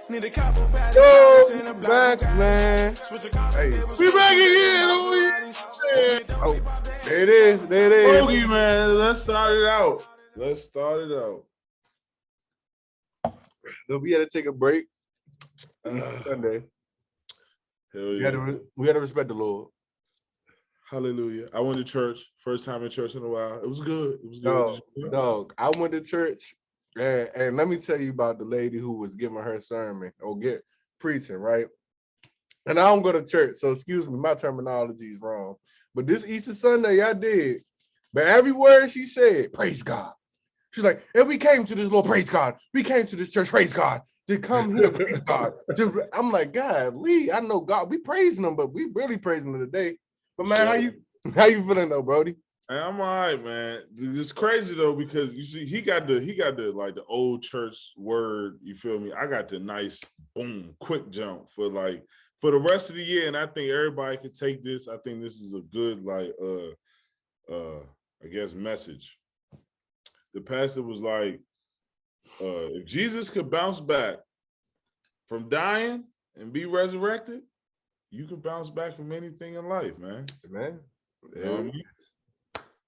Yo, back, man. Hey, We back again. oh, there it is. There it is. Bogey, man. Let's start it out. So we had to take a break. Ugh. Sunday. Hell We yeah. had to respect the Lord. Hallelujah. I went to church. First time in church in a while. It was good. Dog. I went to church, and let me tell you about the lady who was giving her sermon or preaching, right? And I don't go to church, so excuse me, my terminology is wrong. But this Easter Sunday, I did. But every word she said, praise God. She's like, and we came to this Lord, praise God. We came to this church, praise God. To come here, praise God. I'm like, God, I know God. We praising him, but we really praising him today. But man, how you feeling though, Brody? I'm all right, man. It's crazy though, because you see, he got the like the old church word, you feel me? I got the nice boom, quick jump for the rest of the year. And I think everybody could take this. I think this is a good, I guess, message. The pastor was like, if Jesus could bounce back from dying and be resurrected, you can bounce back from anything in life, man. Man. You know what I mean?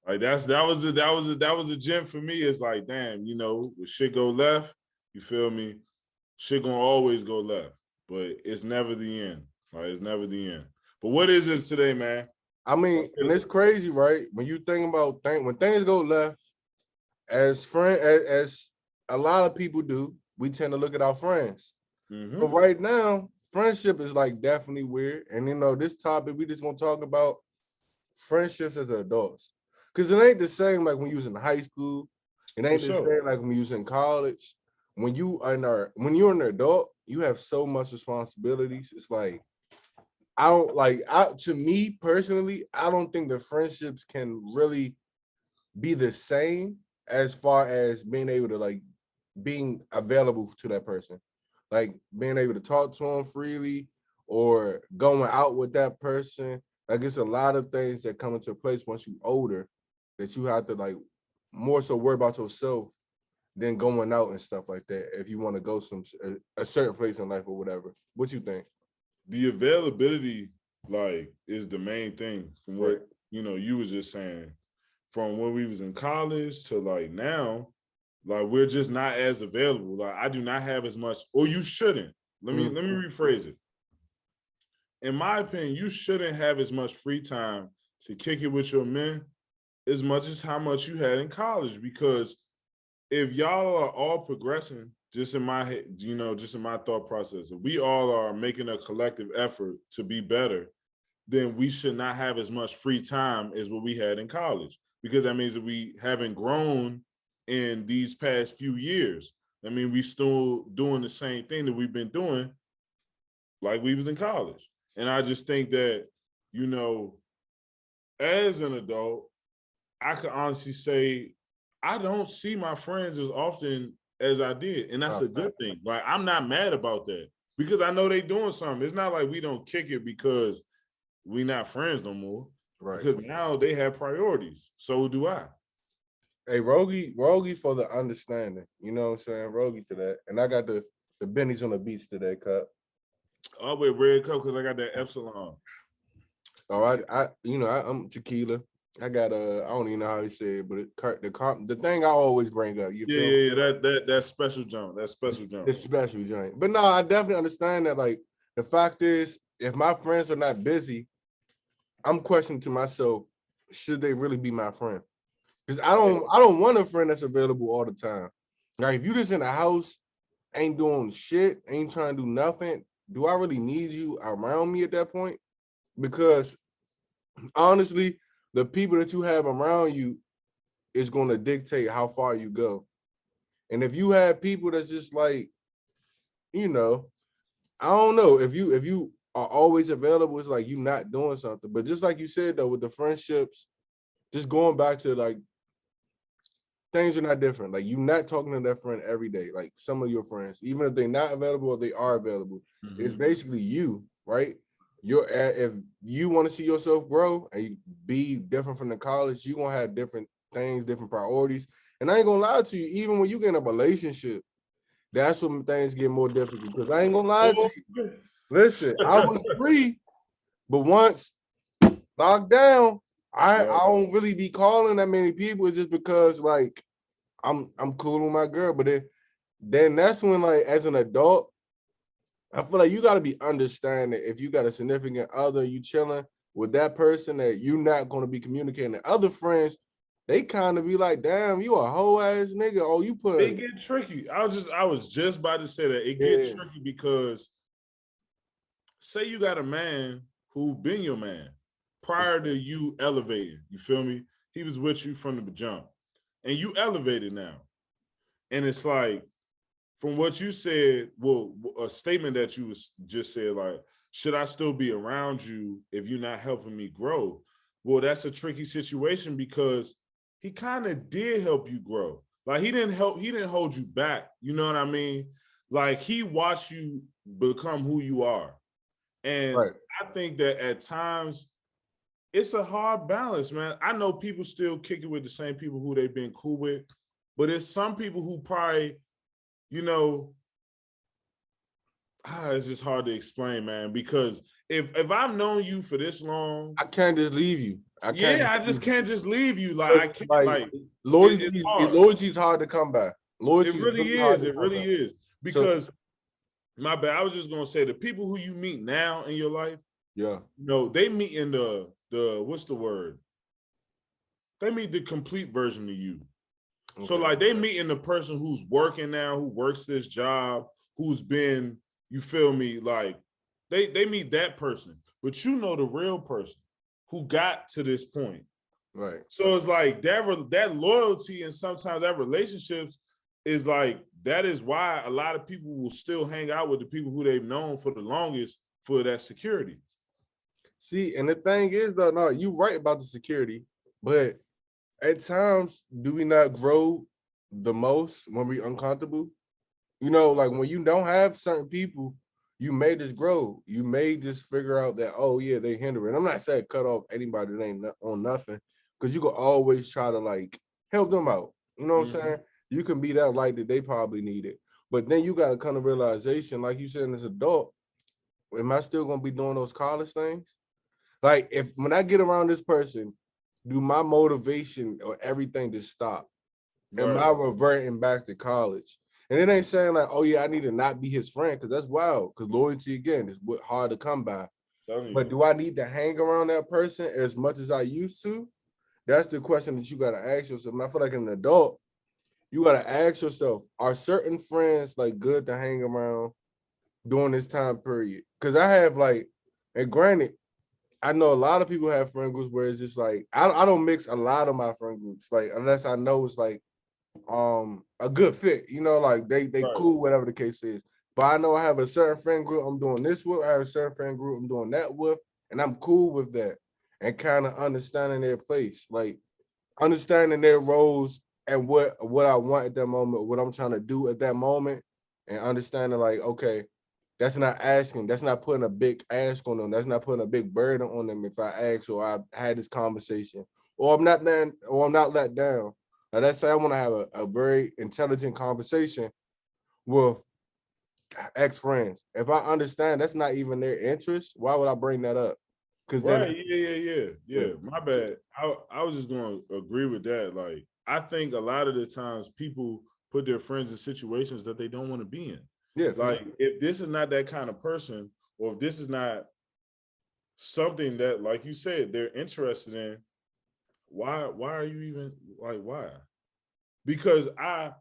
Like that was a gem for me. It's like, damn, you know, when shit go left, you feel me? Shit gonna always go left, but it's never the end. Right? It's never the end. But what is it today, man? I mean, and it's crazy, right? When you think about when things go left, as a lot of people do, we tend to look at our friends. Mm-hmm. But right now, friendship is like definitely weird. And you know, this topic we just gonna talk about friendships as adults. Because it ain't the same like when you was in high school. It ain't the same like when you was in college. When you're an adult, you have so much responsibilities. It's like to me personally, I don't think the friendships can really be the same as far as being able to like being available to that person, like being able to talk to them freely or going out with that person. Like it's a lot of things that come into place once you're older that you have to like more so worry about yourself than going out and stuff like that. If you want to go a certain place in life or whatever, what you think? The availability is the main thing from what you was just saying. From when we was in college to like now, like we're just not as available. Like I do not have as much, or you shouldn't. Let me rephrase it. In my opinion, you shouldn't have as much free time to kick it with your men as much as how much you had in college. Because if y'all are all progressing, just in my head, just in my thought process, if we all are making a collective effort to be better, then we should not have as much free time as what we had in college. Because that means that we haven't grown in these past few years. I mean, we still doing the same thing that we've been doing like we was in college. And I just think that, as an adult, I could honestly say I don't see my friends as often as I did. And that's a good thing. Like, I'm not mad about that because I know they doing something. It's not like we don't kick it because we not friends no more. Right. Because now they have priorities. So do I. Hey, Rogie for the understanding. You know what I'm saying? Rogie to that. And I got the bennies on the beach today, Cup. I'll wear red cup because I got that Epsilon. Oh, I'm tequila. I got I don't even know how to say it, but the thing I always bring up. That special jump. That special jump. It's special joint. But no, I definitely understand that. Like the fact is, if my friends are not busy, I'm questioning to myself, should they really be my friend? Because I don't want a friend that's available all the time. Like if you just in the house, ain't doing shit, ain't trying to do nothing, do I really need you around me at that point? Because honestly, the people that you have around you is going to dictate how far you go. And if you have people that's just like, I don't know, if you are always available, it's like you not doing something. But just like you said though, with the friendships, just going back to like things are not different. Like you're not talking to that friend every day. Like some of your friends, even if they're not available or they are available, it's basically you, right? If you want to see yourself grow and be different from the college, you're gonna have different things, different priorities. And I ain't gonna lie to you, even when you get in a relationship, that's when things get more difficult. Because I ain't gonna lie to Oh, you. Listen, I was free, but once locked down, I don't really be calling that many people. It's just because like I'm cool with my girl. But then that's when like as an adult, I feel like you gotta be understanding if you got a significant other, you chilling with that person that you're not gonna be communicating to other friends, they kind of be like, damn, you a whole ass nigga. Oh, you it put get tricky. I was just about to say that it yeah, get tricky because say you got a man who been your man prior to you elevating. You feel me? He was with you from the jump, and you elevated now, and it's like from what you said, well, a statement that you was just said, like, should I still be around you if you're not helping me grow? Well, that's a tricky situation because he kind of did help you grow. Like he didn't hold you back. You know what I mean? Like he watched you become who you are. And right. I think that at times it's a hard balance, man. I know people still kick it with the same people who they've been cool with, but it's some people who probably, you know, it's just hard to explain, man. Because if I've known you for this long, I can't just leave you. I can't yeah, just I just leave you. can't just leave you. Like I can't. Like Like it's loyalty, hard. loyalty is hard to come by. It Loyalty is really really hard is. to It come really by. is. So Because my bad. I was just gonna say the people who you meet now in your life, yeah, you know, they meet in the what's the word? They meet the complete version of you. So okay. like they meeting the person who's working now, who works this job, who's been, you feel me, like they meet that person, but you know the real person who got to this point. Right. So it's like that loyalty and sometimes that relationships is like that is why a lot of people will still hang out with the people who they've known for the longest for that security. See, and the thing is though, no, you right about the security, but at times do we not grow the most when we uncomfortable? You know, like when you don't have certain people, you may just grow. You may just figure out that, oh yeah, they hindering. I'm not saying cut off anybody that ain't on nothing, because you can always try to like help them out. You know what I'm saying? You can be that light that they probably needed. But then you got to come to realization, like you said, as an adult, am I still gonna be doing those college things? Like if when I get around this person, do my motivation or everything just stop? Am I Right. reverting back to college? And it ain't saying like, oh yeah, I need to not be his friend, because that's wild. Because loyalty again is hard to come by. Telling you. But do I need to hang around that person as much as I used to? That's the question that you gotta ask yourself. And I feel like an adult, you gotta ask yourself, are certain friends like good to hang around during this time period? Because I have like, and granted, I know a lot of people have friend groups where it's just like I don't mix a lot of my friend groups, like unless I know it's like a good fit, you know, like they Right. cool, whatever the case is. But I know I have a certain friend group I'm doing this with, I have a certain friend group I'm doing that with, and I'm cool with that and kind of understanding their place, like understanding their roles and what I want at that moment, what I'm trying to do at that moment, and understanding like, okay, that's not asking, that's not putting a big ask on them, that's not putting a big burden on them if I ask or I had this conversation, or I'm not let down. Now, let's say I want to have a very intelligent conversation with ex-friends. If I understand that's not even their interest, why would I bring that up? Because then, Right. Yeah. My bad. I was just gonna agree with that. Like, I think a lot of the times people put their friends in situations that they don't want to be in. yeah, for Like, sure. if this is not that kind of person, or if this is not something that, like you said, they're interested in, why are you even like why? Because I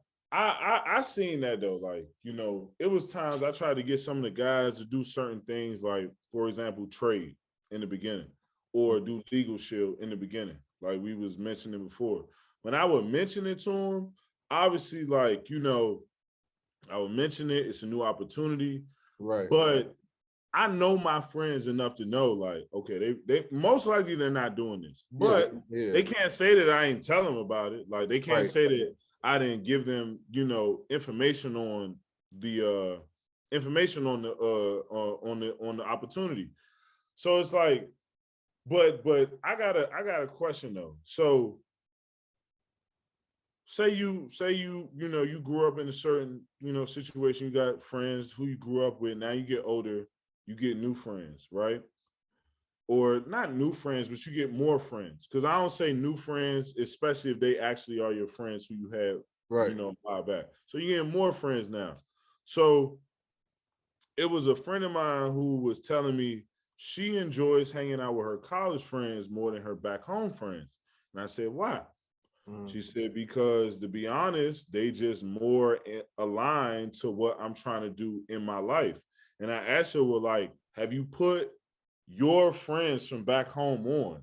seen that though. Like, you know, it was times I tried to get some of the guys to do certain things, like for example, trade in the beginning or do legal shield in the beginning, like we was mentioning before. When I would mention it to them, obviously, like, you know, I would mention it, it's a new opportunity, Right. but I know my friends enough to know, like, okay, they most likely they're not doing this, Yeah, but yeah. they can't say that I ain't tell them about it. Like, they can't Right. say that I didn't give them, you know, information on the on the opportunity. So it's like, but I got a question though. So say you you grew up in a certain situation. You got friends who you grew up with. Now you get older, you get new friends, right? Or not new friends, but you get more friends. Because I don't say new friends, especially if they actually are your friends who you had, Right. a while back. So you get more friends now. So it was a friend of mine who was telling me she enjoys hanging out with her college friends more than her back home friends. And I said, why? Mm. She said, because to be honest, they just more aligned to what I'm trying to do in my life. And I asked her, well, like, have you put your friends from back home on?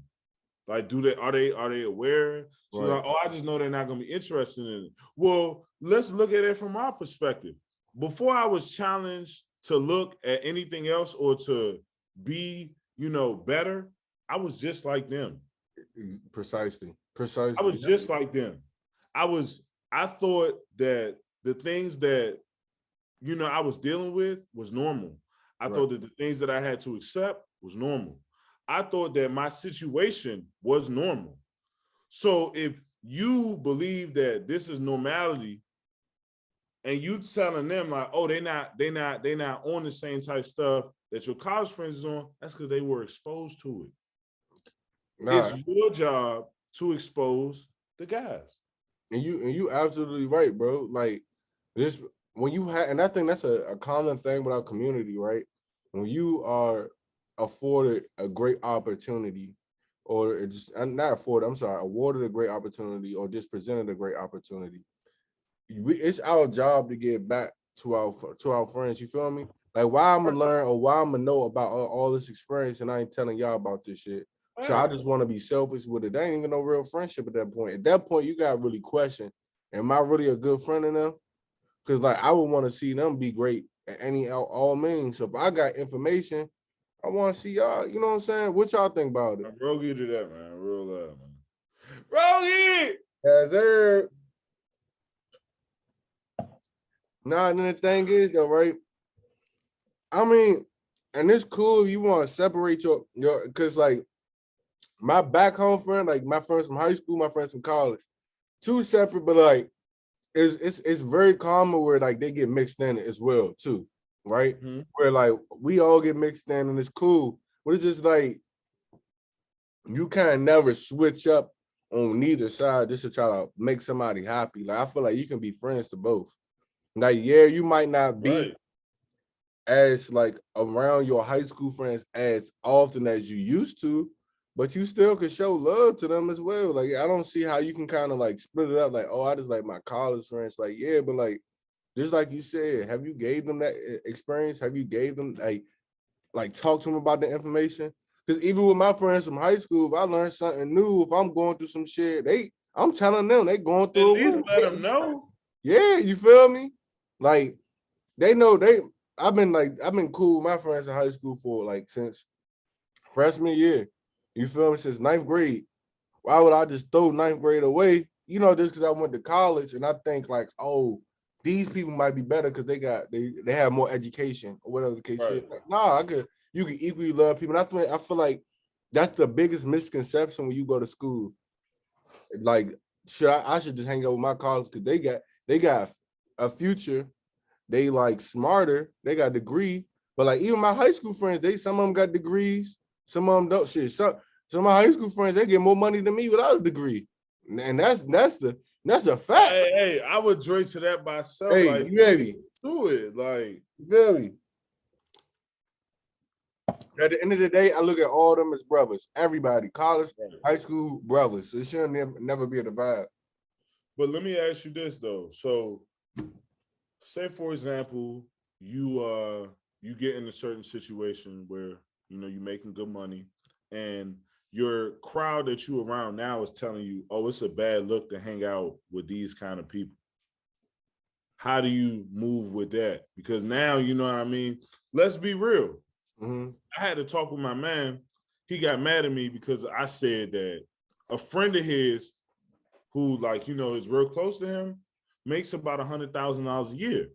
Like, are they aware? She's Right. like, oh, I just know they're not gonna be interested in it. Well, let's look at it from my perspective. Before I was challenged to look at anything else or to be, better, I was just like them. Precisely. I Precisely. was just like them. I thought that the things that I was dealing with was normal. I Right. thought that the things that I had to accept was normal. I thought that my situation was normal. So if you believe that this is normality and you telling them like, oh, they not on the same type stuff that your college friends is on, that's because they were exposed to it. Nah, It's your job to expose the guys. and you absolutely right, bro. Like this when you have, and I think that's a common thing with our community, right? When you are afforded a great opportunity, or it just not afforded, I'm sorry, awarded a great opportunity, or just presented a great opportunity, it's our job to get back to our friends. You feel me? Like why I'm gonna learn or why I'm gonna know about all this experience and I ain't telling y'all about this shit. So I just want to be selfish with it. There ain't even no real friendship at that point. At that point, you got to really question: am I really a good friend of them? Because like I would want to see them be great at any all means. So if I got information, I want to see y'all. You know what I'm saying? What y'all think about it? Rogie to that, man. Real loud, man. Rogie! Yes, sir. Nah, and then the thing is though, right? I mean, and it's cool if you want to separate your because like my back home friend, like my friends from high school, my friends from college, two separate, but like it's very common where like they get mixed in as well too, right? Mm-hmm. Where like we all get mixed in and it's cool, but it's just like you can't never switch up on neither side just to try to make somebody happy. Like I feel like you can be friends to both. Like yeah, you might not be Right. as like around your high school friends as often as you used to, but you still can show love to them as well. Like I don't see how you can kind of like split it up. Like oh, I just like my college friends. Like yeah, but like just like you said, have you gave them that experience? Have you gave them like talk to them about the information? Because even with my friends from high school, if I learn something new, if I'm going through some shit, I'm telling them they going At through least it. let them know. Yeah, you feel me? Like they know I've been cool with my friends in high school for like since freshman year. You feel me? Since ninth grade. Why would I just throw ninth grade away? You know, just because I went to college and I think like, oh, these people might be better because they have more education or whatever the case is. Right. Like, nah, you can equally love people. And that's when I feel like that's the biggest misconception when you go to school. Like, I should just hang out with my college because they got a future. They like smarter. They got degree. But like even my high school friends, some of them got degrees. Some of them don't. Shit. Some of my high school friends they get more money than me without a degree, and that's a fact. Hey, I would drink to that myself. Hey, Like, you heavy? do it. Like, You feel me? At the end of the day, I look at all them as brothers. Everybody, college, high school brothers. It shouldn't never be a divide. but let me ask you this though. So, say for example, you get in a certain situation where you're making good money, and your crowd that you around now is telling you, "Oh, it's a bad look to hang out with these kind of people." How do you move with that? Because now, you know what I mean? Let's be real. Mm-hmm. I had to talk with my man. He got mad at me because I said that a friend of his who, like, is real close to him makes about $100,000 a year.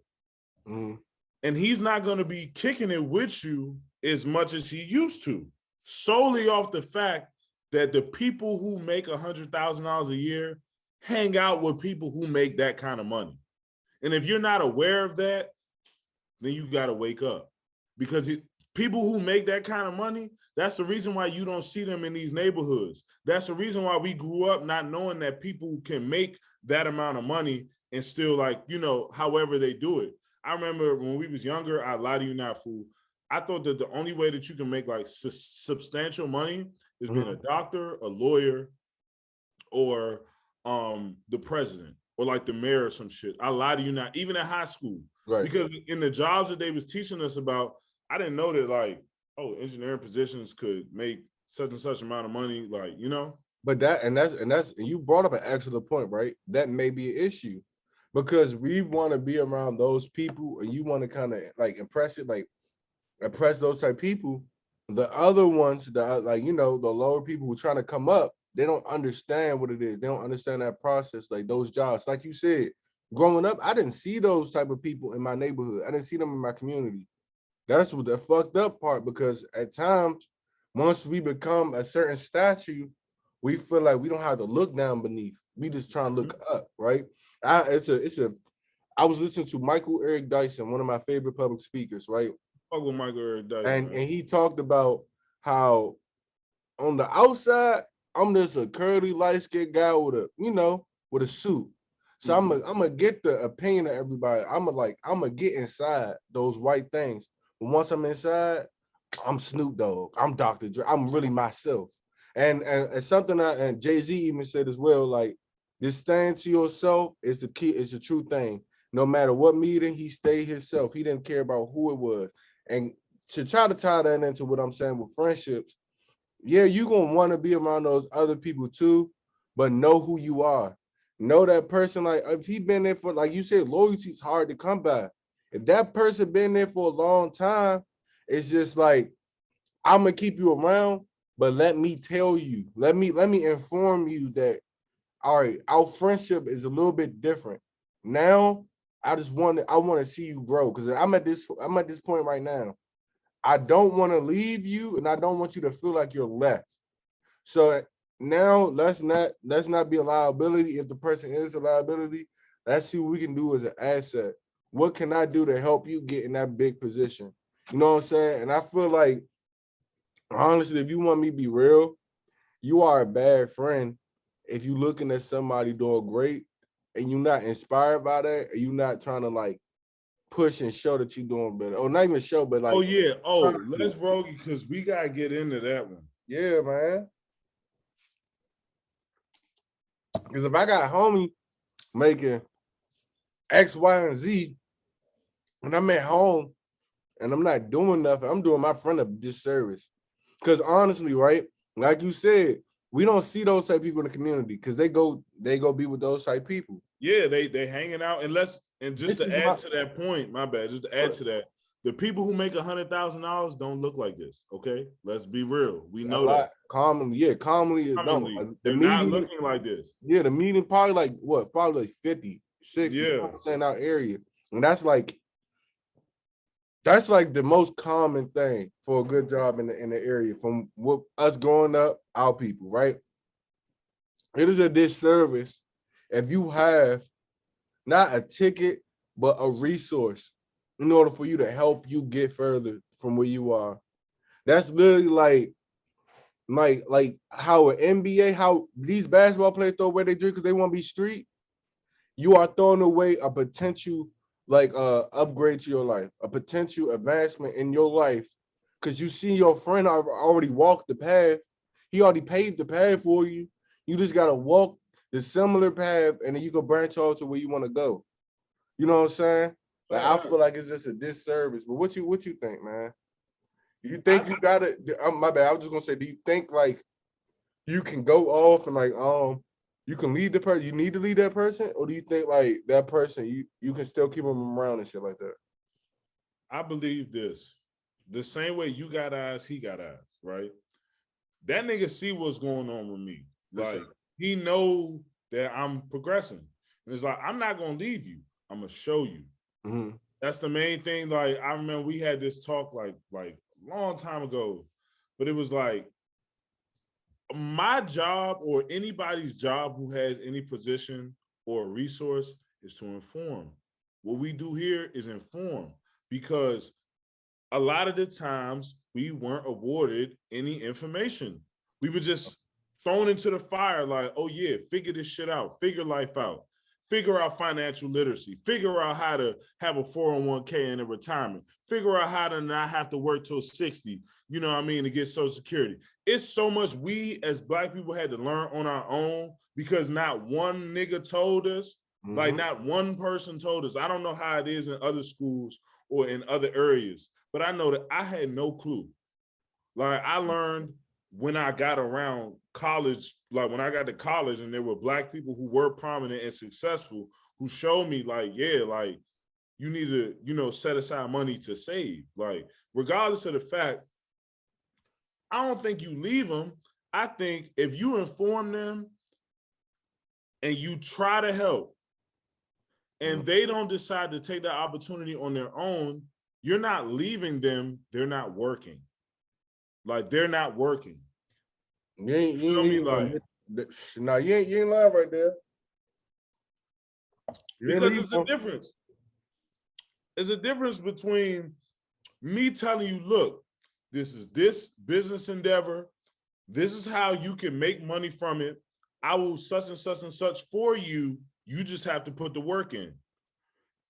Mm-hmm. And he's not going to be kicking it with you as much as he used to, solely off the fact that the people who make $100,000 a year hang out with people who make that kind of money. And if you're not aware of that, then you got to wake up, because people who make that kind of money, that's the reason why you don't see them in these neighborhoods. That's the reason why we grew up not knowing that people can make that amount of money and still, like, you know, however they do it. I remember when we was younger, I lie to you not, fool. I thought that the only way that you can make like substantial money is being a doctor, a lawyer, or the president, or like the mayor or some shit. I lie to you not, even in high school. Right. Because in the jobs that they was teaching us about, I didn't know that, like, oh, engineering positions could make such and such amount of money, like, you know. But that's you brought up an excellent point, right? That may be an issue, because we want to be around those people, and you want to kind of like impress those type of people. The other ones, like, you know, the lower people who are trying to come up, they don't understand what it is. They don't understand that process, like those jobs. Like you said, growing up, I didn't see those type of people in my neighborhood. I didn't see them in my community. That's what the fucked up part, because at times, once we become a certain stature, we feel like we don't have to look down beneath. We just try to look up, right? I was listening to Michael Eric Dyson, one of my favorite public speakers, right? Fuck with Michael Eric Dyson. And he talked about how on the outside, I'm just a curly, light-skinned guy with a suit. So I'm gonna get the opinion of everybody. I'm gonna get inside those white things. But once I'm inside, I'm Snoop Dogg. I'm Dr. Dre. I'm really myself. And something that, and Jay-Z even said as well, like, this staying to yourself is the key, is the true thing. No matter what meeting, he stayed himself. He didn't care about who it was. And to try to tie that into what I'm saying with friendships, yeah, you're gonna want to be around those other people too, but know who you are. Know that person, like, if he been there for, like you said, loyalty is hard to come by. If that person been there for a long time, it's just like, I'm gonna keep you around, but let me tell you, let me inform you that, all right, our friendship is a little bit different. Now, I want to see you grow, because I'm at this point right now. I don't want to leave you, and I don't want you to feel like you're left. So now let's not be a liability. If the person is a liability, let's see what we can do as an asset. What can I do to help you get in that big position? You know what I'm saying? And I feel like, honestly, if you want me to be real, you are a bad friend if you looking at somebody doing great and you're not inspired by that, or you're not trying to like push and show that you're doing better. Or not even show, but like, oh yeah, let's roll, because we gotta get into that one. Yeah, man. Because if I got homie making X, Y, and Z, and I'm at home and I'm not doing nothing, I'm doing my friend a disservice. Because honestly, right, like you said, we don't see those type of people in the community, because they go be with those type of people. Yeah, they hanging out. And just to add to that point, my bad, just to add to that, the people who make $100,000 don't look like this. Okay, let's be real. We know that. Commonly, they're not looking like this. Yeah, the median probably like what? Probably like 50, 60, yeah, in our area, and that's like the most common thing for a good job in the area. From what us growing up, our people, right? It is a disservice if you have not a ticket, but a resource in order for you to help you get further from where you are. That's literally like how an NBA, how these basketball players throw away their drink because they want to be street. You are throwing away a potential upgrade to your life, a potential advancement in your life, because you see your friend already walked the path. He already paved the path for you. You just gotta walk the similar path, and then you can branch off to where you want to go. You know what I'm saying? Like, I feel like it's just a disservice. But what you think, man? You think you gotta? My bad. I was just gonna say, do you think like you can go off and like you can lead the person? You need to lead that person, or do you think like that person you can still keep them around and shit like that? I believe this. The same way you got eyes, he got eyes, right? That nigga see what's going on with me. Like, he know that I'm progressing. And it's like, I'm not gonna leave you. I'm gonna show you. Mm-hmm. That's the main thing. Like, I remember we had this talk like a long time ago, but it was like, my job or anybody's job who has any position or resource is to inform. What we do here is inform, because a lot of the times we weren't awarded any information. We were just thrown into the fire like, oh yeah, figure this shit out, figure life out, figure out financial literacy, figure out how to have a 401k in a retirement, figure out how to not have to work till 60, you know what I mean, to get Social Security. It's so much we as Black people had to learn on our own because not one nigga told us, like not one person told us. I don't know how it is in other schools or in other areas, but I know that I had no clue. Like I learned when I got around college, like when I got to college and there were Black people who were prominent and successful who showed me like, yeah, like you need to, you know, set aside money to save. Like regardless of the fact, I don't think you leave them. I think if you inform them and you try to help and they don't decide to take that opportunity on their own, you're not leaving them, they're not working. Like they're not working. You ain't, Feel me? Like, no, you ain't lying right there. Because it's a difference. There's a difference between me telling you, look, this is this business endeavor. This is how you can make money from it. I will such and such and such for you. You just have to put the work in.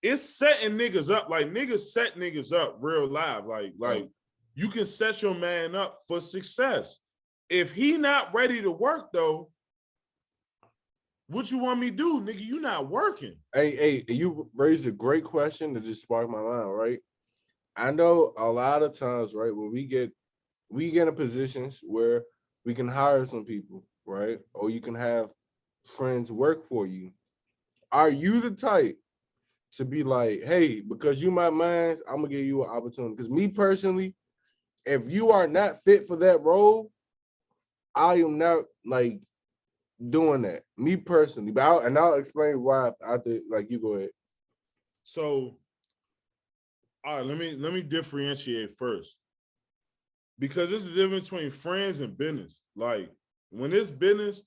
It's setting niggas up. Like niggas set niggas up real live. Like you can set your man up for success. If he not ready to work though, what you want me to do, nigga? You not working. Hey, you raised a great question that just sparked my mind, right? I know a lot of times, right, when we get in positions where we can hire some people, right? Or you can have friends work for you. Are you the type to be like, hey, because you my mans, I'm gonna give you an opportunity? Because me personally, if you are not fit for that role, I am not like doing that. Me personally, but I'll explain why after. Like you go ahead. So, all right, let me differentiate first, because there's a difference between friends and business. Like when it's business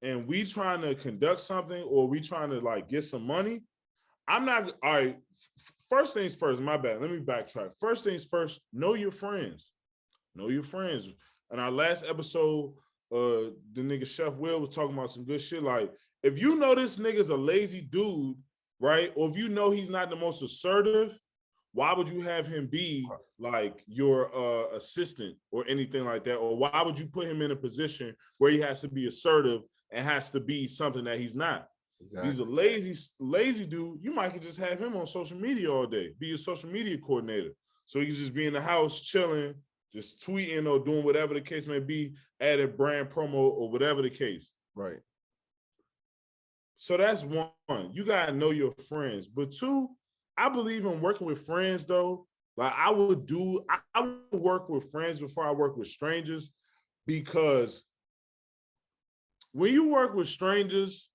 and we trying to conduct something or we trying to like get some money, I'm not all right. First things first, my bad. Let me backtrack. First things first, know your friends. Know your friends. In our last episode, the nigga Chef Will was talking about some good shit. Like, if you know this nigga's a lazy dude, right? Or if you know he's not the most assertive, why would you have him be like your assistant or anything like that? Or why would you put him in a position where he has to be assertive and has to be something that he's not? Exactly. He's a lazy dude. You might could just have him on social media all day, be a social media coordinator. So he can just be in the house chilling, just tweeting or doing whatever the case may be, adding brand promo or whatever the case. Right. So that's one. You gotta know your friends. But two, I believe in working with friends though. Like I would work with friends before I work with strangers, because when you work with strangers,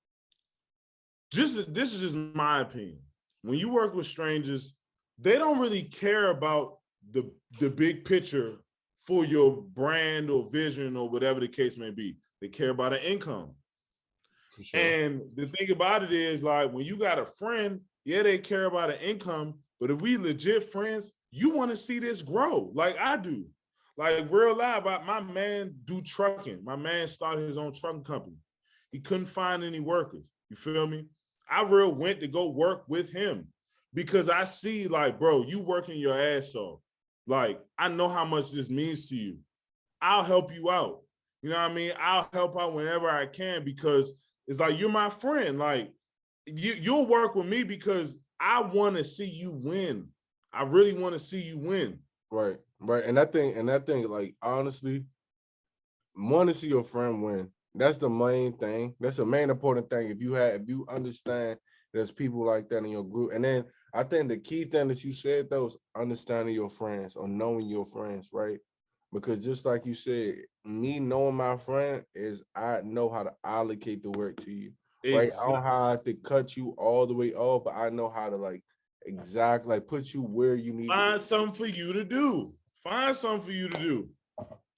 this is just my opinion. When you work with strangers, they don't really care about the big picture for your brand or vision or whatever the case may be. They care about an income. Sure. And the thing about it is, like, when you got a friend, yeah, they care about an income, but if we legit friends, you want to see this grow like I do. Like real live, my man do trucking. My man started his own trucking company. He couldn't find any workers. You feel me? I real went to go work with him because I see like, bro, you working your ass off. Like, I know how much this means to you. I'll help you out. You know what I mean? I'll help out whenever I can, because it's like, you're my friend. Like, you'll work with me because I want to see you win. I really want to see you win. Right. And I think, like, honestly, want to see your friend win. That's the main thing. That's the main important thing. If you understand there's people like that in your group. And then I think the key thing that you said though is understanding your friends or knowing your friends, right? Because just like you said, me knowing my friend is I know how to allocate the work to you. Right. I don't have to cut you all the way off, but I know how to like exactly like put you where you need Find something for you to do. Find something for you to do.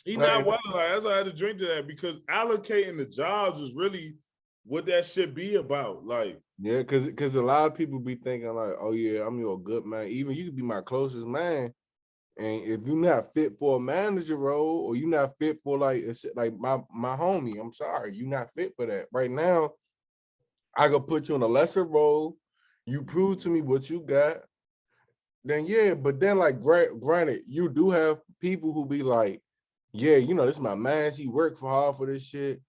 He Like, not well. Like, that's why I had to drink to that because allocating the jobs is really what that should be about. Like, yeah, because a lot of people be thinking like, oh yeah, I'm your good man. Even you could be my closest man, and if you're not fit for a manager role or you're not fit for like my homie, I'm sorry, you're not fit for that right now. I could put you in a lesser role. You prove to me what you got. Then yeah, but then like granted, you do have people who be like, yeah, this is my man. He worked for hard for this shit.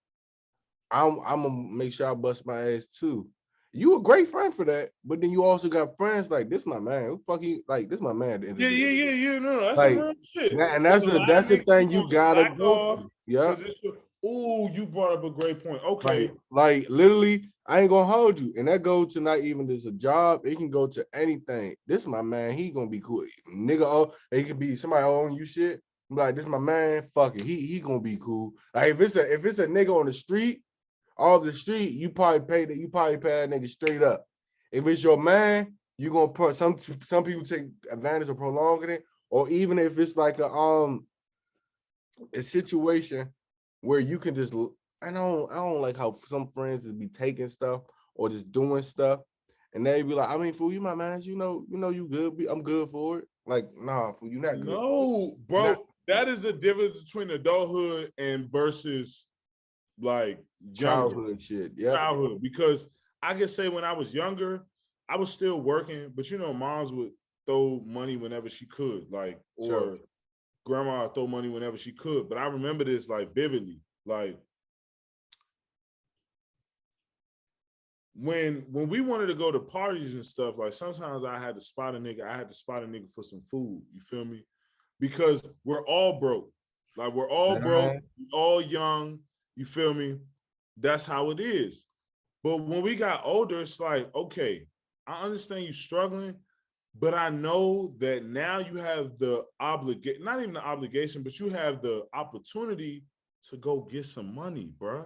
I'm gonna make sure I bust my ass too. You a great friend for that, but then you also got friends like this. My man, who fuck he like this? My man at the end of yeah, the day. yeah, yeah, yeah. No, that's some Like, real shit. and Because that's a the lot of that's the niggas thing you gonna gotta slack go off through. Yeah. because it's oh, you brought up a great point. Okay. Like literally, I ain't gonna hold you. And that goes to not even just a job, it can go to anything. This my man, he gonna be cool. Nigga, oh, it could be somebody owing you shit. I'm like, this my man, fuck it. He gonna be cool. Like if it's a nigga on the street, off the street, you probably pay that nigga straight up. If it's your man, you gonna put some people take advantage of prolonging it, or even if it's like a situation where you can just I don't like how some friends would be taking stuff or just doing stuff, and they be like, I mean, fool, you my man, you good. I'm good for it. Like, nah, fool, you not good. No, You not bro, that is the difference between adulthood and versus like younger childhood shit. Yep. childhood. Because I can say when I was younger, I was still working, but moms would throw money whenever she could, like, Sure. or grandma would throw money whenever she could. But I remember this like vividly. Like when we wanted to go to parties and stuff, like sometimes I had to spot a nigga for some food. You feel me? Because we're all broke. Like we're all broke, all young. You feel me? That's how it is. But when we got older, it's like, okay, I understand you struggling, but I know that now you have the obligation, not even the obligation, but you have the opportunity to go get some money, bro. I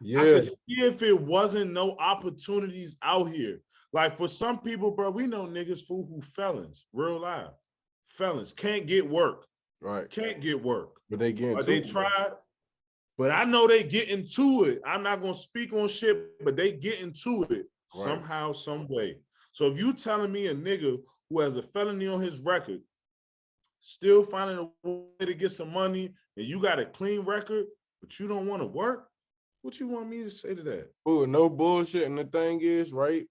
Yeah. could see if it wasn't no opportunities out here. Like for some people, bro, we know niggas fool who felons, real life. Felons can't get work. Right. Can't get work. But they get Like into they it. tried, but I know they get into it. I'm not gonna speak on shit, but they get into it Right. somehow, some way. So if you telling me a nigga who has a felony on his record, still finding a way to get some money, and you got a clean record, but you don't want to work, what you want me to say to that? Oh, no bullshit. And the thing is, right?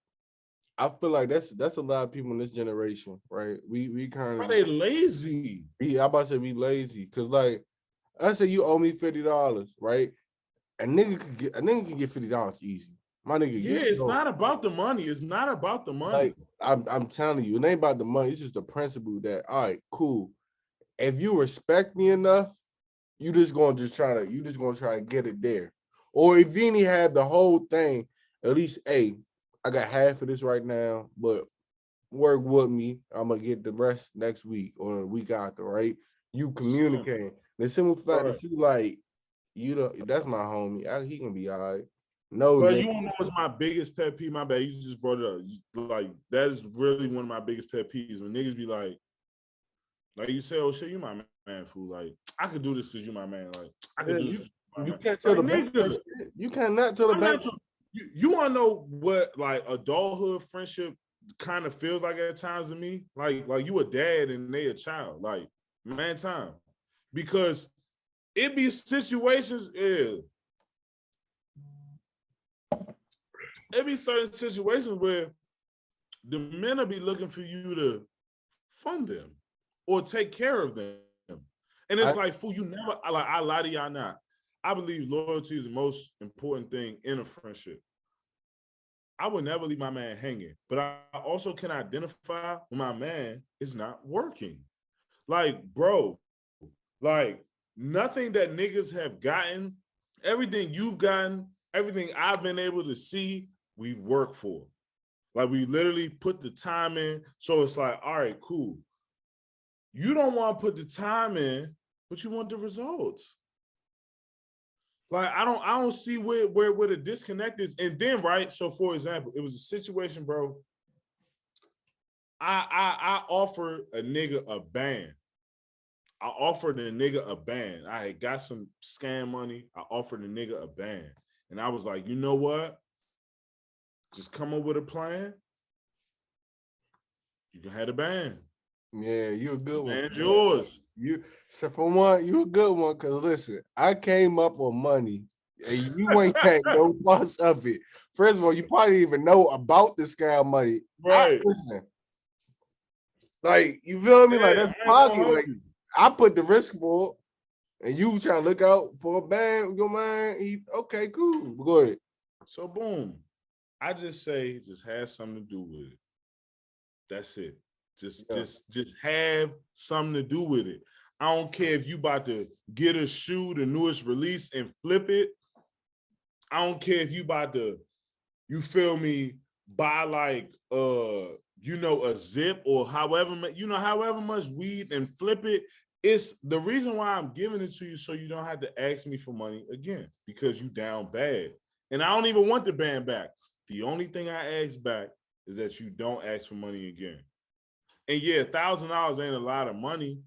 I feel like that's a lot of people in this generation, right? We kind Are of they lazy? I about to say we lazy, cause like I say you owe me $50, right? A nigga can get $50 easy. My nigga, Yeah, it's not about the money. It's not about the money. like I'm telling you, it ain't about the money. It's just the principle that all right, cool. If you respect me enough, you just gonna try to get it there. Or if you ain't have the whole thing, at least hey, I got half of this right now, but work with me. I'm gonna get the rest next week or the week after, right? You communicating. The simple fact Right. that you like, that's my homie. He can be all right. No, But then you wanna know what's my biggest pet peeve? My bad, you just brought it up. Like, that is really one of my biggest pet peeves when niggas be like you say, oh shit, you my man, fool. Like, I could do this because you my man. Like, I could do this. you can't tell Like, the bank that nigga, shit. You cannot tell the I'm bank. not. You want to know what like adulthood friendship kind of feels like at times to me? Like you a dad and they a child. Like, man, time, because it be situations. Yeah, it be certain situations where the men will be looking for you to fund them or take care of them. And it's like, fool, you never, like, I lie to y'all not. I believe loyalty is the most important thing in a friendship. I would never leave my man hanging, but I also can identify when my man is not working. Like, bro, like nothing that niggas have gotten, everything you've gotten, everything I've been able to see, we work for. Like we literally put the time in. So it's like, all right, cool. You don't want to put the time in, but you want the results. Like I don't see where the disconnect is. And then, right, so for example, it was a situation, bro. I offered a nigga a band. I offered a nigga a band. I had got some scam money. I offered a nigga a band. And I was like, you know what? Just come up with a plan. You can have a band. Yeah, you a good one. Band's yours. You so for one, you a good one. Cause listen, I came up on money and you ain't had no parts of it. First of all, you probably didn't even know about the scam money. Right. Listen, like you feel me? Like that's pocket. Like I put the risk for it, and you trying to look out for a band. Your man, okay, cool. Go ahead. So boom, I just say, just have something to do with it. That's it. Just have something to do with it. I don't care if you about to get a shoe, the newest release, and flip it. I don't care if you about to, you feel me, buy like a zip or however much weed and flip it. It's the reason why I'm giving it to you, so you don't have to ask me for money again, because you down bad. And I don't even want the band back. The only thing I ask back is that you don't ask for money again. And yeah, $1,000 ain't a lot of money,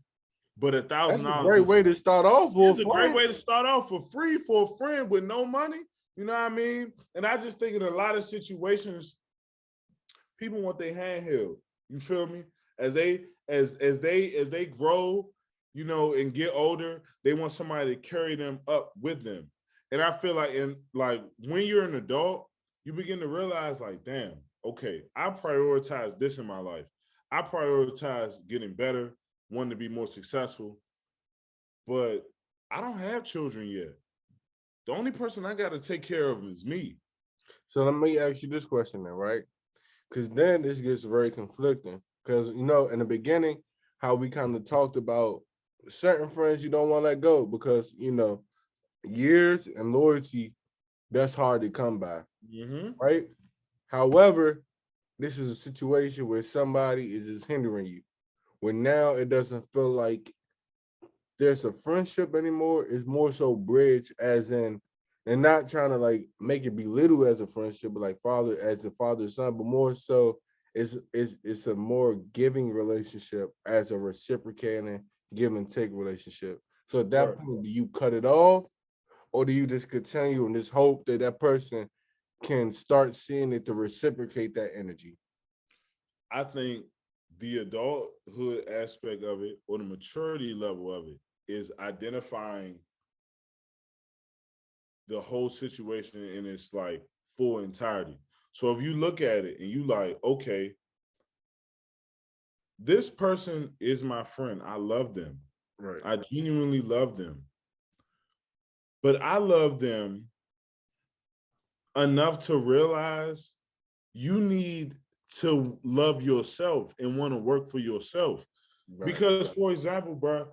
but $1,000. That's a great way to start off. It's a great way to start off for free for a friend with no money. You know what I mean? And I just think in a lot of situations, people want their handheld. You feel me? As they grow, you know, and get older, they want somebody to carry them up with them. And I feel like when you're an adult, you begin to realize like, damn, okay, I prioritize this in my life. I prioritize getting better, wanting to be more successful, but I don't have children yet. The only person I got to take care of is me. So let me ask you this question then, right? Because then this gets very conflicting. Because, you know, in the beginning, how we kind of talked about certain friends you don't want to let go because, you know, years and loyalty, that's hard to come by, right? However, this is a situation where somebody is just hindering you. When now it doesn't feel like there's a friendship anymore. It's more so bridge, as in, and not trying to like make it belittle as a friendship, but like father as a father son, but more so it's a more giving relationship as a reciprocating give and take relationship. So at that point, do you cut it off, or do you just continue and just hope that that person can start seeing it to reciprocate that energy? I think the adulthood aspect of it, or the maturity level of it, is identifying the whole situation in its like full entirety. So if you look at it and you like, okay, this person is my friend. I love them. Right. I genuinely love them. But I love them enough to realize you need to love yourself and want to work for yourself. Right. Because, for example, bro,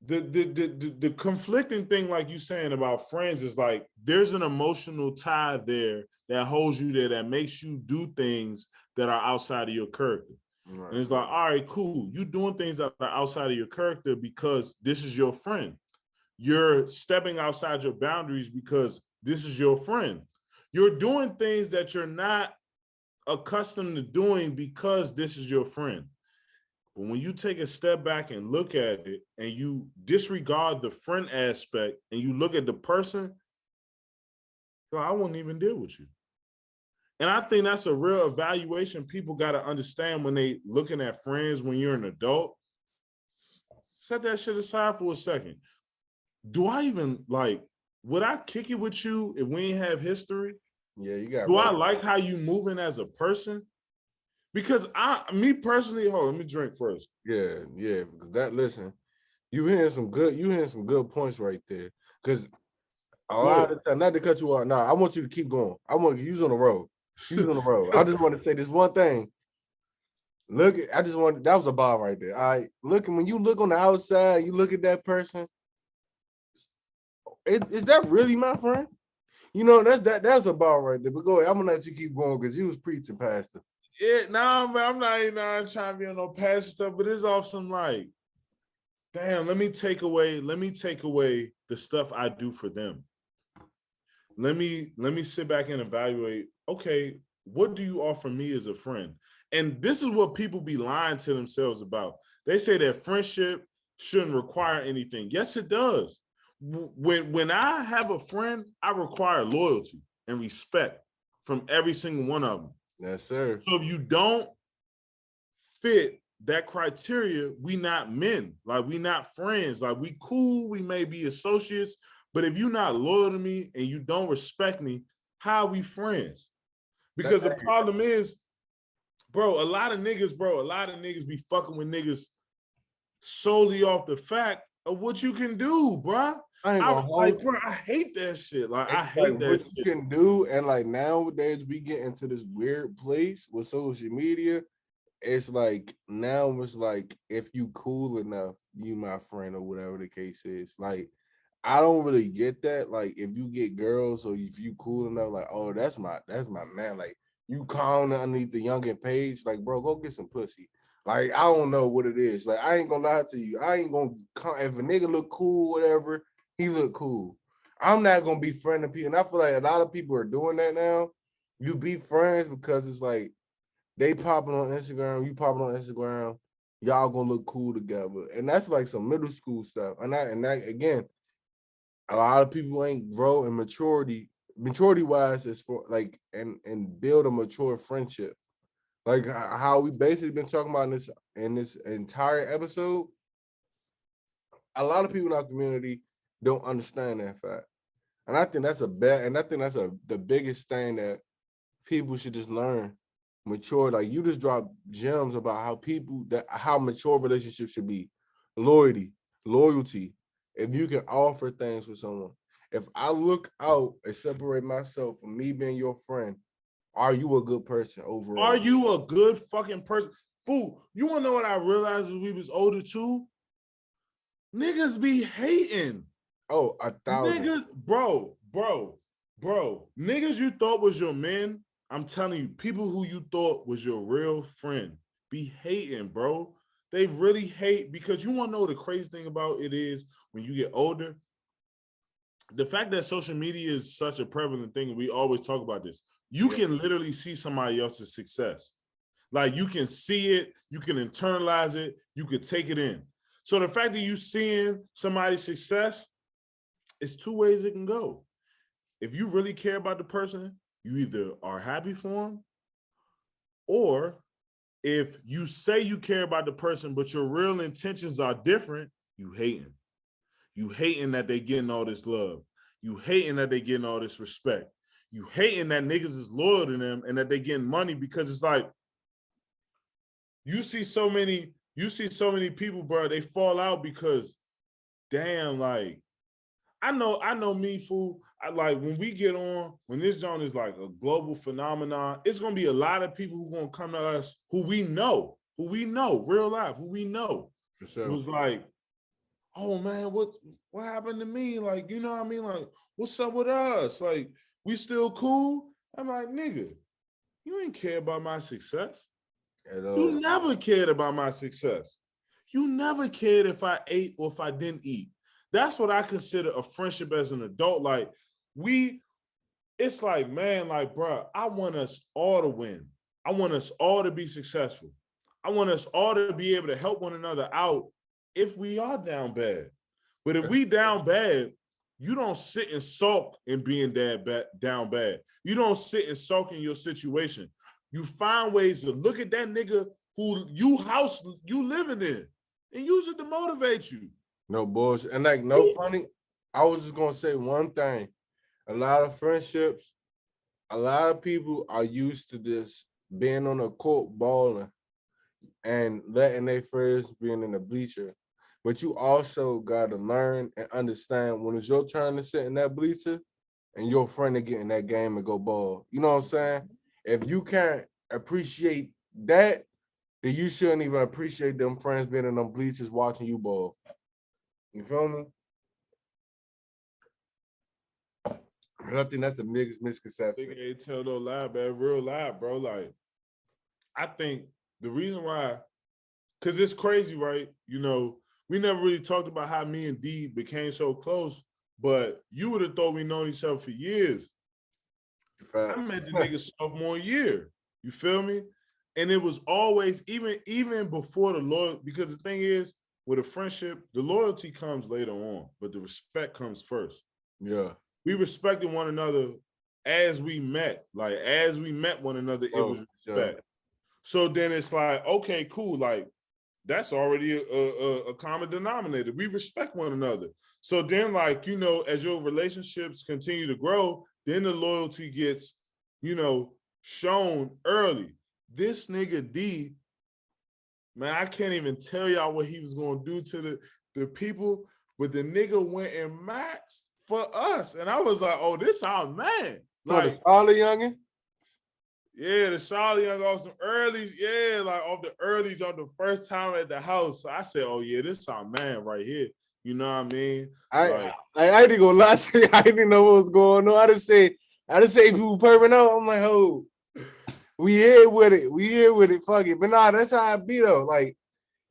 the conflicting thing, like you saying about friends, is like there's an emotional tie there that holds you there, that makes you do things that are outside of your character. Right. And it's like, all right, cool. You doing things that are outside of your character because this is your friend. You're stepping outside your boundaries because this is your friend. You're doing things that you're not accustomed to doing because this is your friend. But when you take a step back and look at it and you disregard the friend aspect and you look at the person, I wouldn't even deal with you. And I think that's a real evaluation people got to understand when they looking at friends when you're an adult. Set that shit aside for a second. Do I even would I kick it with you if we ain't have history? Yeah, you got. Do I like how you moving as a person? Because me personally, let me drink first. Yeah, because that, listen, you hearing some good points right there. Because a lot of time, not to cut you off, I want you to keep going. I want you on the road. You on the road. I just want to say this one thing. That was a bar right there. All right, when you look on the outside, you look at that person. Is that really my friend? You know, that's a bar right there. But go ahead, I'm gonna let you keep going because you was preaching, Pastor. Yeah, man, I'm not even trying to be on no pastor stuff, but it's off some damn, let me take away the stuff I do for them. Let me sit back and evaluate, okay, what do you offer me as a friend? And this is what people be lying to themselves about. They say that friendship shouldn't require anything. Yes, it does. When I have a friend, I require loyalty and respect from every single one of them. Yes, sir. So if you don't fit that criteria, we not men. Like, we not friends. Like, we cool, we may be associates, but if you're not loyal to me and you don't respect me, how are we friends? Because the problem is, bro, a lot of niggas be fucking with niggas solely off the fact of what you can do, bro. I ain't gonna hold bro, I hate that shit. Like, I it's hate like that what shit. you can do, and like nowadays we get into this weird place with social media. It's like now it's like if you cool enough, you my friend or whatever the case is. Like I don't really get that. Like if you get girls or if you cool enough, like oh that's my man. Like you calling underneath the youngin page, like bro, go get some pussy. Like I don't know what it is. Like I ain't gonna lie to you. I ain't gonna if a nigga look cool, whatever, he look cool. I'm not gonna be friend of people, and I feel like a lot of people are doing that now. You be friends because it's like they popping on Instagram, you popping on Instagram, y'all gonna look cool together, and that's like some middle school stuff. And that again, a lot of people ain't grow in maturity wise is for like and build a mature friendship. Like how we basically been talking about in this entire episode. A lot of people in our community don't understand that fact. And I think that's the biggest thing that people should just learn. Mature, like you just drop gems about how mature relationships should be. Loyalty. If you can offer things for someone. If I look out and separate myself from me being your friend, are you a good person overall? Are you a good fucking person? Fool, you wanna know what I realized as we was older too? Niggas be hating. Oh, 1,000. Niggas, bro. Niggas you thought was your men, I'm telling you, people who you thought was your real friend be hating, bro. They really hate because you want to know the crazy thing about it is when you get older, the fact that social media is such a prevalent thing, and we always talk about this, you can literally see somebody else's success. Like you can see it, you can internalize it, you can take it in. So the fact that you seeing somebody's success, it's two ways it can go. If you really care about the person, you either are happy for them, or if you say you care about the person, but your real intentions are different, you hating. You hating that they getting all this love. You hating that they getting all this respect. You hating that niggas is loyal to them and that they getting money, because it's like, you see so many people, bro, they fall out because damn, like, I know me, fool. I like when we get on, when this joint is like a global phenomenon, it's gonna be a lot of people who gonna come to us who we know, real life, who we know. For sure. It was like, oh man, what happened to me? Like, you know what I mean? Like, what's up with us? Like, we still cool? I'm like, nigga, you ain't care about my success. You never cared about my success. You never cared if I ate or if I didn't eat. That's what I consider a friendship as an adult. Like, it's like, man, like, bro, I want us all to win. I want us all to be successful. I want us all to be able to help one another out if we are down bad. But if we down bad, you don't sit and sulk in being down bad. You don't sit and sulk in your situation. You find ways to look at that nigga who you living in and use it to motivate you. No bullshit. And like, no funny, I was just gonna say one thing. A lot of friendships, a lot of people are used to this being on a court balling and letting their friends being in the bleacher. But you also gotta learn and understand when it's your turn to sit in that bleacher and your friend to get in that game and go ball. You know what I'm saying? If you can't appreciate that, then you shouldn't even appreciate them friends being in them bleachers watching you ball. You feel me? I think that's the biggest misconception. Nigga ain't tell no lie, man. Real lie, bro. Like, I think the reason why, because it's crazy, right? You know, we never really talked about how me and D became so close, but you would have thought we known each other for years. I met the nigga sophomore year. You feel me? And it was always, even before the Lord, because the thing is, with a friendship, the loyalty comes later on, but the respect comes first. Yeah. We respected one another as we met. Like as we met one another, it was respect. Yeah. So then it's like, okay, cool. Like that's already a common denominator. We respect one another. So then, like, you know, as your relationships continue to grow, then the loyalty gets, you know, shown early. This nigga D, man, I can't even tell y'all what he was going to do to the people, but the nigga went and maxed for us. And I was like, oh, this our man. So like, the Charlie youngin? Yeah, the Charlie Young off some early, like off the early on the first time at the house. So I said, oh yeah, this is our man right here. You know what I mean? I didn't go lie to you. I didn't know what was going on. I just say people perving out. I'm like, oh, we here with it. We here with it. Fuck it. But nah, that's how I be though. Like,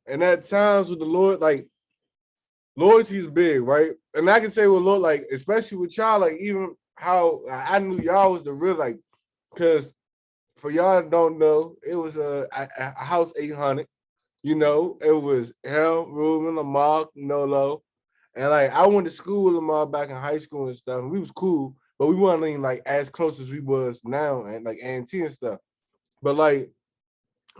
and at times with the Lord, like loyalty is big, right? And I can say with Lord, like, especially with y'all, like even how I knew y'all was the real, like, because for y'all that don't know, it was a house 800. You know, it was him, Ruben, Lamar, Nolo. And like I went to school with Lamar back in high school and stuff. And we was cool, but we weren't even like as close as we was now and like A&T and stuff. But like,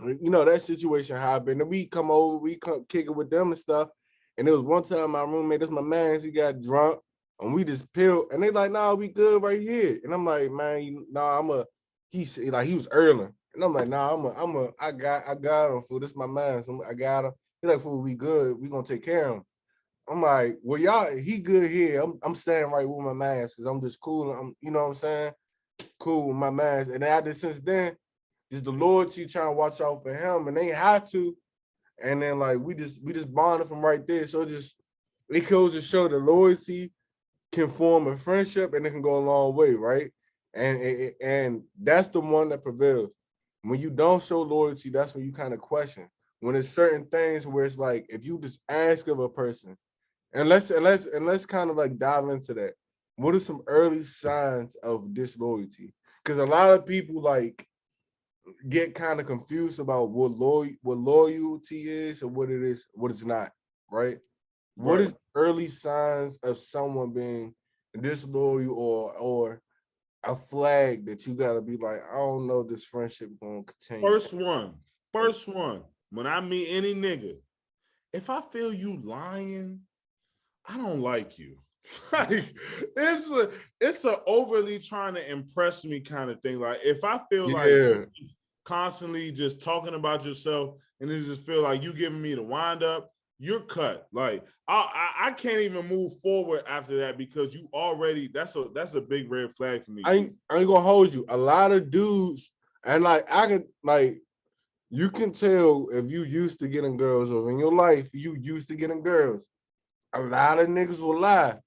you know, that situation happened. And we come over, we come kick it with them and stuff. And it was one time my roommate, that's my man, he got drunk and we just peeled. And they like, nah, we good right here. And I'm like, man, he was early. And I'm like, nah, I got him, fool. This is my man. So I got him. He like, fool, we good. We gonna take care of him. I'm like, well, y'all, he good here. I'm staying right with my man because I'm just cool. I'm, you know what I'm saying? Cool with my man. And after since then, just the loyalty trying to watch out for him, and they have to. And then like we just bonded from right there. So it goes to show the loyalty can form a friendship and it can go a long way, right? And that's the one that prevails. When you don't show loyalty, that's when you kind of question. When it's certain things where it's like if you just ask of a person, and let's kind of like dive into that. What are some early signs of disloyalty? Because a lot of people like get kind of confused about what loyalty is and what it is, what it's not, right? What is early signs of someone being disloyal or a flag that you gotta be like, I don't know this friendship gonna continue? First one. When I meet any nigga, if I feel you lying, I don't like you. Like it's a overly trying to impress me kind of thing. Like if I feel like you're constantly just talking about yourself and it just feel like you giving me the wind up, you're cut. Like I can't even move forward after that because you already that's a big red flag for me. I ain't gonna hold you. A lot of dudes, and like I can like you can tell if you used to getting girls or in your life you used to getting girls. A lot of niggas will lie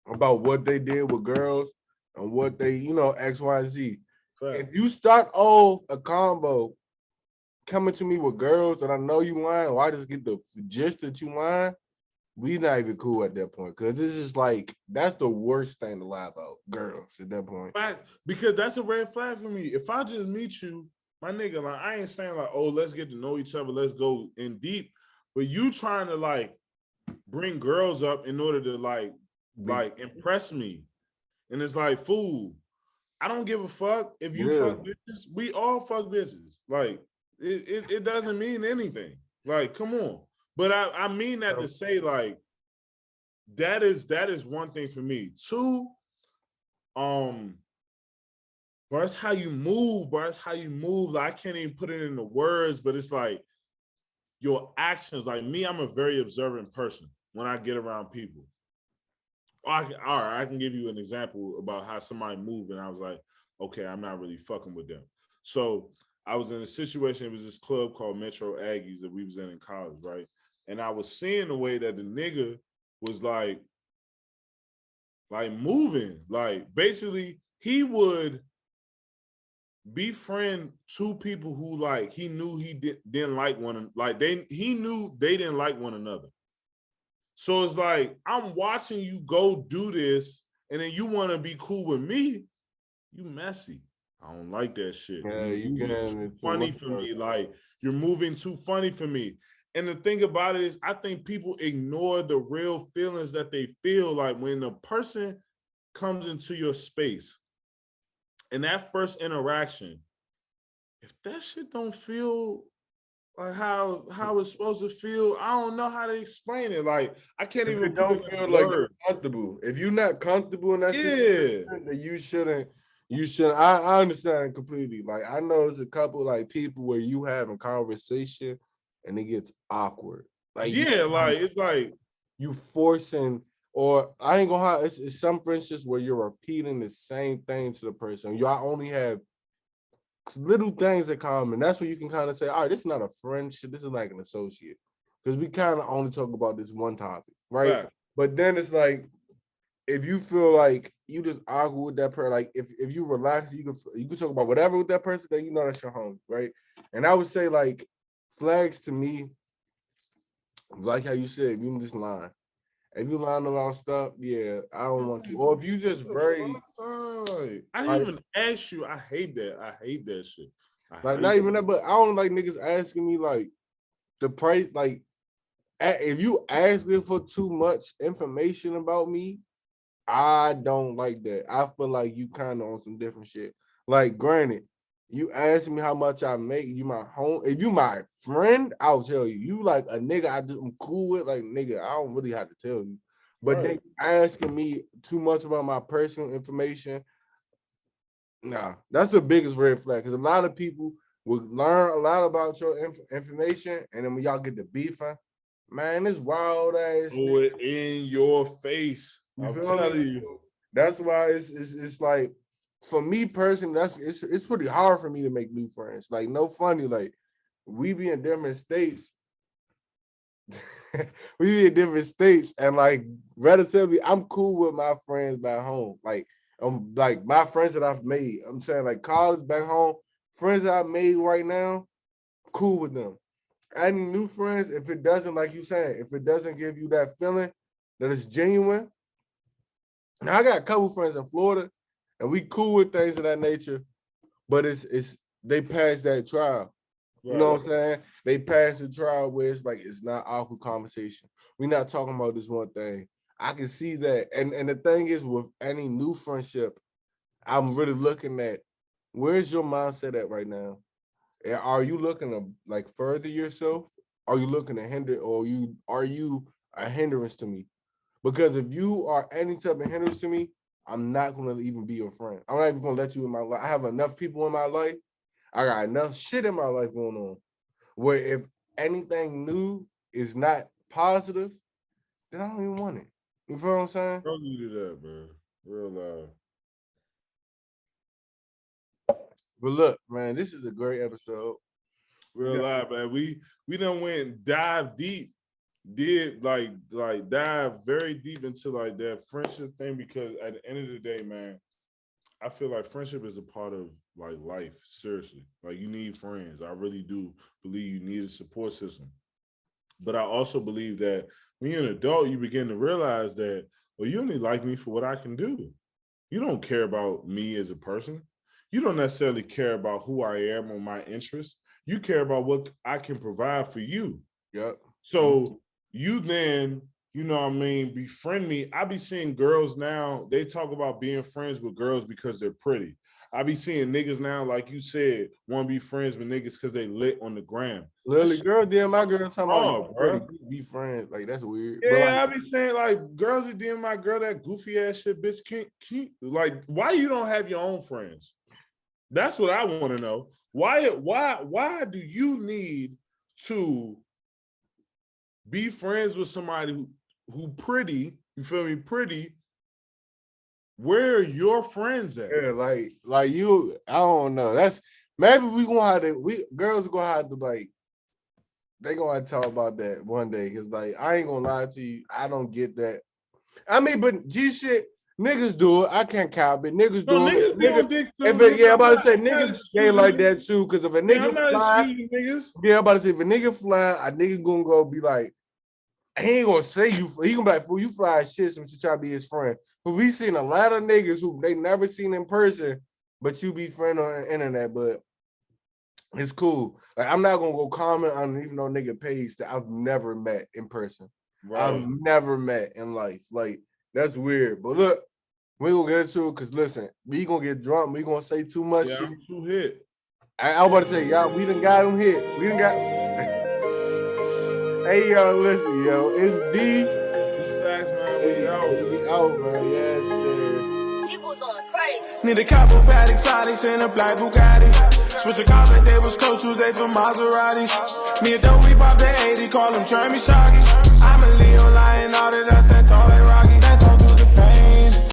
about what they did with girls and what they, you know, X, Y, Z. Right. If you start off a combo coming to me with girls and I know you lying, or I just get the gist that you lying, we not even cool at that point. Cause it's just like that's the worst thing to lie about, girls at that point. Because that's a red flag for me. If I just meet you, my nigga, like I ain't saying like, oh, let's get to know each other, let's go in deep. But you trying to like bring girls up in order to like impress me. And it's like, fool, I don't give a fuck if you fuck bitches. We all fuck bitches. Like, it doesn't mean anything. Like, come on. But I mean that to say, like, that is one thing for me. Two, bro, it's how you move, bro. It's how you move. Like, I can't even put it into words, but it's like your actions. Like me, I'm a very observant person when I get around people. All right, I can give you an example about how somebody moved, and I was like, okay, I'm not really fucking with them. So I was in a situation, it was this club called Metro Aggies that we was in college, right? And I was seeing the way that the nigga was like moving. Like basically he would befriend two people who like he knew he didn't like one, like he knew they didn't like one another. So it's like, I'm watching you go do this, and then you want to be cool with me. You messy. I don't like that shit. Yeah, you're too funny for me. Like, you're moving too funny for me. And the thing about it is, I think people ignore the real feelings that they feel like when a person comes into your space and that first interaction, if that shit don't feel like how it's supposed to feel, I don't know how to explain it. Like I can't If even it put don't it feel in like you're words. comfortable, if you're not comfortable in that Yeah. situation, then you shouldn't. You should. I understand completely. Like I know it's a couple like people where you having conversation and it gets awkward. Like Yeah, like it's like you forcing, or I ain't gonna have. It's some friendships where you're repeating the same thing to the person. Y'all only have little things in common. That's when you can kind of say, all right, this is not a friendship. This is like an associate. Because we kind of only talk about this one topic, right? fact. But then it's like, if you feel like you just argue with that person, like if you relax, you can talk about whatever with that person, then you know that's your home, right? And I would say like flags to me, like how you said, you just lying. If you lying about stuff, yeah, I don't want to. Or if you just very I didn't like even ask you. I hate that. I hate that shit. I like hate not even that, but I don't like niggas asking me like the price, like if you ask me for too much information about me, I don't like that. I feel like you kind of on some different shit. Like, granted, you ask me how much I make, you my home. If you my friend, I'll tell you. You like a nigga I'm cool with, like nigga, I don't really have to tell you. But right. then asking me too much about my personal information, nah, that's the biggest red flag. Because a lot of people will learn a lot about your information, and then when y'all get to beefing, man, this wild ass Throw nigga. it in your face. You I'm feel telling me? you. That's why it's like for me personally, it's pretty hard for me to make new friends. Like no funny, like we be in different states. We be in different states, and like relatively, I'm cool with my friends back home. Like my friends that I've made. I'm saying like college back home, friends that I made right now, cool with them. Adding new friends, if it doesn't, like you saying, if it doesn't give you that feeling that it's genuine. Now I got a couple friends in Florida, and we cool with things of that nature, but it's they passed that trial. You know Right. what I'm saying? They passed the trial where it's like it's not awkward conversation. We're not talking about this one thing. I can see that. And the thing is with any new friendship, I'm really looking at where's your mindset at right now? Are you looking to like further yourself? Are you looking to hinder, or are you a hindrance to me? Because if you are any type of hindrance to me, I'm not gonna even be your friend. I'm not even gonna let you in my life. I have enough people in my life. I got enough shit in my life going on. Where if anything new is not positive, then I don't even want it. You feel what I'm saying? Don't you do that, bro. Real loud. But look, man, this is a great episode. Real loud, man. We done went dive deep, did like dive very deep into like that friendship thing because at the end of the day, man, I feel like friendship is a part of like life. Seriously, like you need friends. I really do believe you need a support system. But I also believe that when you're an adult, you begin to realize that, well, you only like me for what I can do. You don't care about me as a person. You don't necessarily care about who I am or my interests. You care about what I can provide for you. Yep. So you then, you know what I mean, befriend me. I be seeing girls now, they talk about being friends with girls because they're pretty. I be seeing niggas now, like you said, want to be friends with niggas because they lit on the gram. Literally, girl, damn, my girl talking about Oh, you bro. pretty, be friends. Like that's weird. But like, Yeah, I be saying like girls be doing my girl that goofy ass shit, bitch. Can't like why you don't have your own friends? That's what I want to know. Why do you need to be friends with somebody who pretty? You feel me? Pretty. Where are your friends at? yeah, like you, I don't know. That's maybe we gonna have to. We girls gonna have to like. They gonna have to talk about that one day. Cause like I ain't gonna lie to you, I don't get that. I mean, but G shit, niggas do it. I can't cop it. Niggas No, do niggas it. be Nigga, on dick too, if it, nigga. yeah, I'm about to say I'm not niggas gay like excusing you. that too. Cause if a Yeah, nigga I'm not fly, excusing niggas. yeah, I'm about to say if a nigga fly, a nigga gonna go be like, he ain't gonna say you. He gonna be like, fool, you fly as shit, so she try to be his friend. But we seen a lot of niggas who they never seen in person, but you be friend on the internet. But It's cool. Like I'm not gonna go comment on even no nigga page that I've never met in person. I've Right. never met in life. Like that's weird. But look, we gonna get into it because listen, we gonna get drunk. We gonna say too much Yeah, shit. I'm too hit. I was about to say, y'all, we done got him hit. We done got. Hey, yo, listen, yo, it's D. Stacks, man. We out. We out, man. Yes, sir. People going crazy. Need a couple bad exotics and a black Bugatti. Switch a car like they was Coach Tuesday for Maseratis. Me and Doe, we pop that 80, call him Jeremy Shockey.